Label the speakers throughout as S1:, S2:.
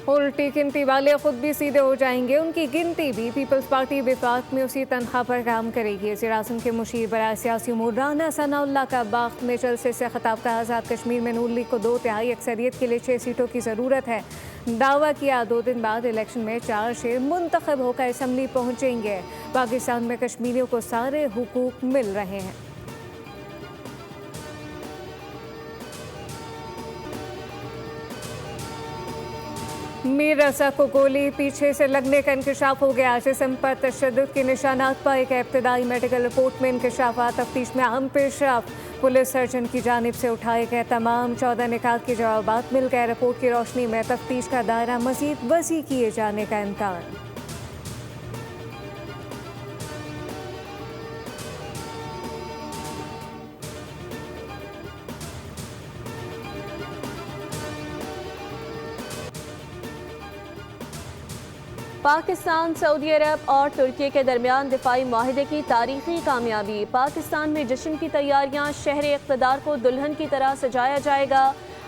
S1: उल्टी गिनती वाले खुद भी सीधे हो जाएंगे, उनकी गिनती भी। पीपल्स पार्टी विफाक में उसी तनख्वाह पर काम करेगी। वज़ीर आज़म के मुशीर बराए सियासी उमूर राना सनाउल्लाह का बाख्त में जलसे से खिताब का आज़ाद कश्मीर में नून लीग को 2/3 अक्सरियत के लिए 6 सीटों की ज़रूरत है। दावा किया 2 दिन बाद इलेक्शन में 4 शेर मुंतखब होकर असम्बली पहुँचेंगे। पाकिस्तान में कश्मीरियों को सारे हुकूक मिल रहे हैं। मीर रजा को गोली पीछे से लगने का इंकशाफ हो गया। जिस्म पर तशद्दुद के निशानात पर एक इब्तदाई मेडिकल रिपोर्ट में इंकशाफात तफ्तीश में अहम पेशरफ। पुलिस सर्जन की जानिब से उठाए गए तमाम 14 निकात के जवाबात मिल गए। रिपोर्ट की रोशनी में तफ्तीश का दायरा मजीद वसी किए जाने का इम्कान।
S2: पाकिस्तान, सऊदी अरब और तुर्की के दरमियान दिफाई माहिदे की तारीखी कामयाबी। पाकिस्तान में जश्न की तैयारियां, शहर इक़्तिदार को दुल्हन की तरह सजाया जाएगा।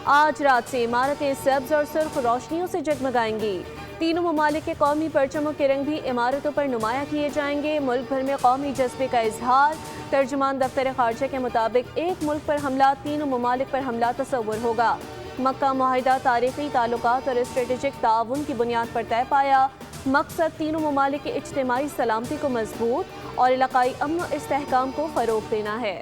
S2: आज रात से इमारतें सब्ज़ और सुर्ख रोशनियों से जगमगाएंगी। तीनों ममालिक के कौमी परचमों के रंग भी इमारतों पर नुमाया किए जाएंगे। मुल्क भर में कौमी जज्बे का इजहार। तर्जुमान दफ्तर खारजा के मुताबिक एक मुल्क पर हमला तीनों ममालिक पर हमला तस्वुर होगा। मक्का मुआहिदा तारीखी ताल्लुकात और स्ट्रेटेजिक ताउन की बुनियाद पर तय पाया। मकसद तीनों ममालिक की इज्तिमाई सलामती को मजबूत और इलाकाई अमन और इस्तेहकाम को फ़रोग़ देना है।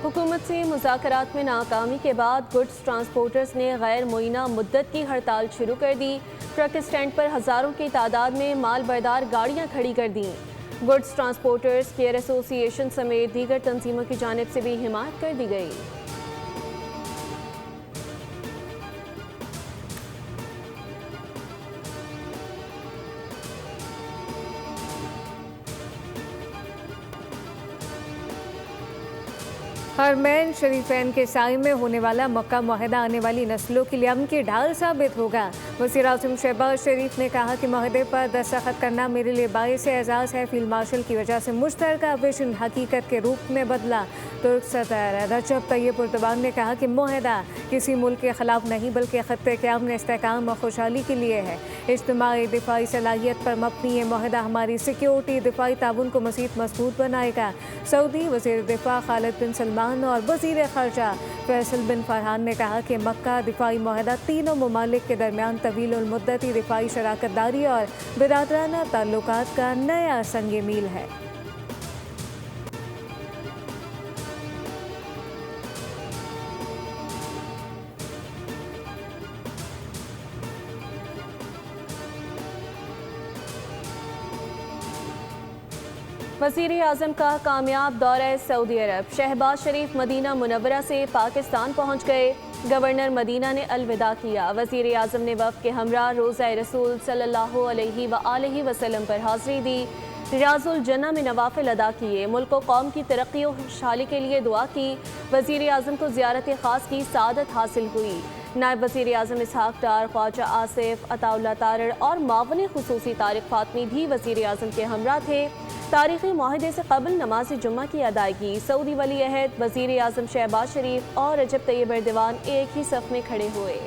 S2: हुकूमत से मुज़ाकरात में नाकामी के बाद गुड्स ट्रांसपोर्टर्स ने गैर मुइना मुद्दत की हड़ताल शुरू कर दी। ट्रक स्टैंड पर हज़ारों की तादाद में माल बरदार गाड़ियाँ खड़ी कर दी। गुड्स ट्रांसपोर्टर्स केयर एसोसिएशन समेत दीगर तंजीमों की जानिब से भी हिमायत कर दी गई।
S1: हरमैन शरीफैन के साए में होने वाला मक्का मुआहिदा आने वाली नस्लों के लिए अमन की ढाल साबित होगा। वज़ीर आज़म शहबाज शरीफ ने कहा कि मुआहिदे पर दस्तखत करना मेरे लिए बाइस एजाज़ है। फील्ड मार्शल की वजह से मुश्तरका विजन हकीकत के रूप में बदला। तुर्क सदर रजब तैयब एर्दोगान ने कहा कि मुआहिदा किसी मुल्क के खिलाफ नहीं बल्कि खत्ते के अमन, इस्तेहकाम और खुशहाली के लिए है। इज्तिमाई दिफाई सलाहियत पर मबनी ये मुआहिदा हमारी सिक्योरिटी दिफाई ताउन को मज़ीद मजबूत बनाएगा। सऊदी वज़ीर दिफा खालिद बिन सलमान और वज़ीर ख़ारजा फैसल बिन फरहान ने कहा कि मक्का दिफाई मुआहिदा तीनों ममालिक के दरमियान तवील मुद्दती दिफाई शराकतदारी और बिरादराना ताल्लुकात का नया संग मील है।
S2: वज़ीर आज़म का कामयाब दौरा सऊदी अरब। शहबाज शरीफ मदीना मुनव्वरा से पाकिस्तान पहुँच गए। गवर्नर मदीना ने अलविदा किया। वज़ीर आज़म ने वफ़द के हमरा रोज़ा रसूल सल्लल्लाहु अलैहि वसल्लम पर हाज़िरी दी। रियाजुल जन्ना में नवाफिल अदा किए। मुल्क को कौम की तरक्की और खुशहाली के लिए दुआ की। वज़ीर आज़म को ज़ियारत ख़ास की सादत हासिल हुई। नायब वज़ीर आज़म इसहाक डार, ख्वाजा आसिफ, अताउल्लाह तारड़ और मावन खुसूसी तारिक फातमी भी वज़ीर आज़म के हमरा थे। तारीख़ी मुआहिदे से कबल नमाज जुम्मा की अदायगी। सऊदी वली अहद वज़ीर आज़म शहबाज शरीफ और रजब तैयब एर्दोगान एक ही सफ़ में खड़े हुए।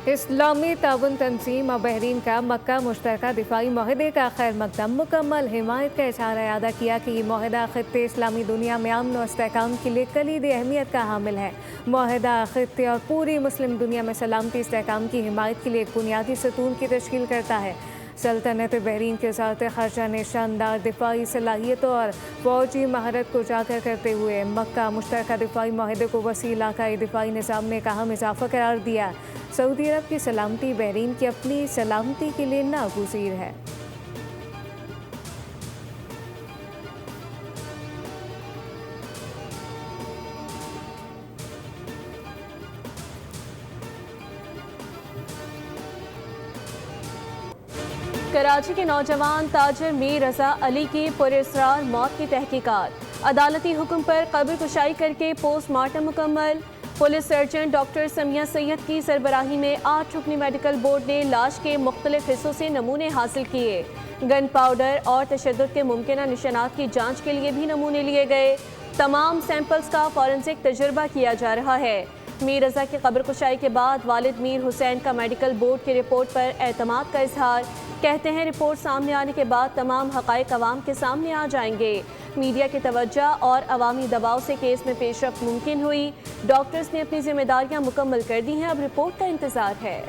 S1: इस्लामी ताउन तंजीम और बहरीन का मक्का मुश्तरका दिफाई मुआहिदे का खैर मकदम मुकम्मल हिमायत का इज़हार अदा किया कि ये मुआहिदा खित्ते इस्लामी दुनिया में अमन और इस्तेहकाम के लिए कलीदी अहमियत का हामिल है। मुआहिदा खित्ते और पूरी मुस्लिम दुनिया में सलामती इस्तेहकाम की हिमायत के लिए एक बुनियादी सतून की तश्कील करता है। सल्तनत बहरीन के वज़ारत ख़ारजा ने शानदार दिफाई सलाहियतों और फ़ौजी महारत को उजागर करते हुए मक्का मुश्तरका दिफाई मुआहिदे को वसी इलाकाई दिफाई निज़ाम में एक अहम इजाफ़ा करार दिया। सऊदी अरब की सलामती बहरीन की अपनी सलामती के लिए नागुज़ीर है।
S2: कराची के नौजवान ताजिर मीर रजा अली की पुरअसरार मौत की तहकीकात। अदालती हुक्म पर कब्र कुशाई करके पोस्टमार्टम मुकम्मल। Police surgeon doctor Samiya Syed की सरबराही में 8 रुकनी मेडिकल बोर्ड ने लाश के मुख्तलिफ हिस्सों से नमूने हासिल किए। गन पाउडर और तशद्दुद के मुमकिन निशानात की जांच के लिए भी नमूने लिए गए। तमाम सैंपल्स का फॉरेंसिक तजुर्बा किया जा रहा है। मीर रजा की कब्र कुशाई के बाद वालिद मीर हुसैन का मेडिकल बोर्ड की रिपोर्ट पर एतमाद का इजहार। कहते हैं रिपोर्ट सामने आने के बाद तमाम हक़ाइक़ अवाम के सामने आ जाएंगे। मीडिया की तवज्जो और अवामी दबाव से केस में पेशरफ्त मुमकिन हुई। डॉक्टर्स ने अपनी जिम्मेदारियां मुकम्मल कर दी हैं, अब रिपोर्ट का इंतजार है।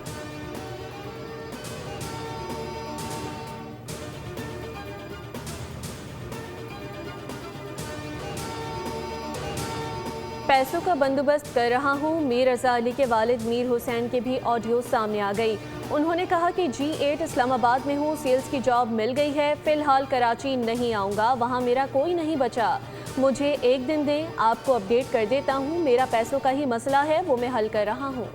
S2: पैसों का बंदोबस्त कर रहा हूँ, मीर रजा अली के वालिद मीर हुसैन के भी ऑडियो सामने आ गई। उन्होंने कहा कि G8 इस्लामाबाद में हूँ, सेल्स की जॉब मिल गई है, फिलहाल कराची नहीं आऊँगा, वहाँ मेरा कोई नहीं बचा, मुझे एक दिन दें, आपको अपडेट कर देता हूँ, मेरा पैसों का ही मसला है, वो मैं हल कर रहा हूँ।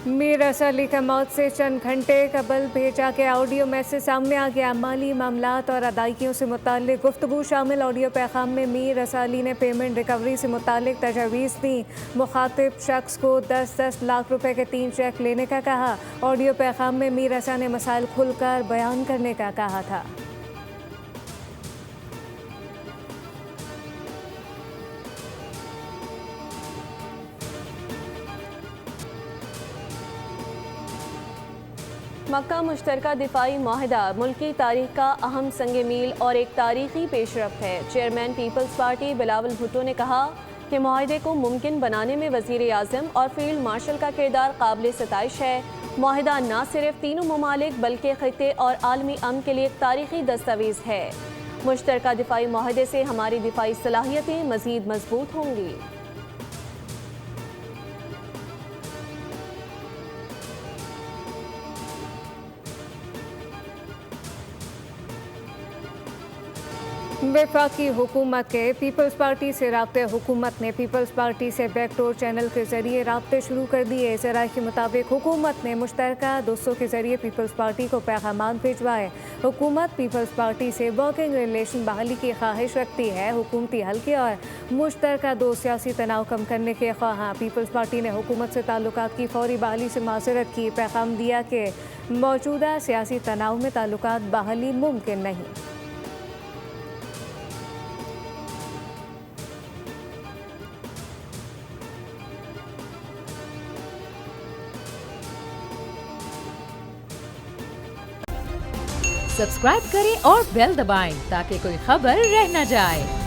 S1: मीर रजा अली का मौत से चंद घंटे कबल भेजा गया ऑडियो मैसेज सामने आ गया। माली मामलात और अदायगियों से मुताल्लिक गुफ्तगू शामिल ऑडियो पैगाम में मीर रजा अली ने पेमेंट रिकवरी से मुताल्लिक तजवीज़ दी। मुखातिब शख्स को 10-10 लाख रुपए के 3 चेक लेने का कहा। ऑडियो पैगाम में मीर रजा ने मसाइल खुलकर बयान करने का कहा था।
S2: मक्का मुश्तरका दिफाई माहिदा मुल्की तारीख का अहम संग मील और एक तारीखी पेशरफ्त है। Chairman Peoples Party Bilawal Bhutto ने कहा कि माहिदे को मुमकिन बनाने में वज़ीर आज़म और फील्ड मार्शल का किरदार काबिल सताइश है। माहिदा न सिर्फ तीनों ममालिक बल्कि खित्ते और आलमी अमन के लिए एक तारीखी दस्तावेज़ है। मुश्तरका दिफाई माहिदे से हमारी दिफाई सलाहियतें मज़ीद मजबूत होंगी।
S1: वफाकी हुकूमत के पीपल्स पार्टी से राब्ते हुकूमत ने पीपल्स पार्टी से बैकडोर चैनल के जरिए राब्ते शुरू कर दिए। ज़राए के मुताबिक हुकूमत ने मुश्तरका दोस्तों के जरिए पीपल्स पार्टी को पैगाम भिजवाए। हुकूमत पीपल्स पार्टी से वर्किंग रिलेशन बहाली की ख्वाहिश रखती है। हुकूमती हल्के और मुश्तरका दो सियासी तनाव कम करने के ख्वाह पीपल्स पार्टी ने हुकूमत से ताल्लुकात की फौरी बहाली से माजरत की। पैगाम दिया कि मौजूदा सियासी तनाव में ताल्लुकात बहाली मुमकिन नहीं।
S3: सब्सक्राइब करें और बेल दबाएं ताकि कोई खबर रह न जाए।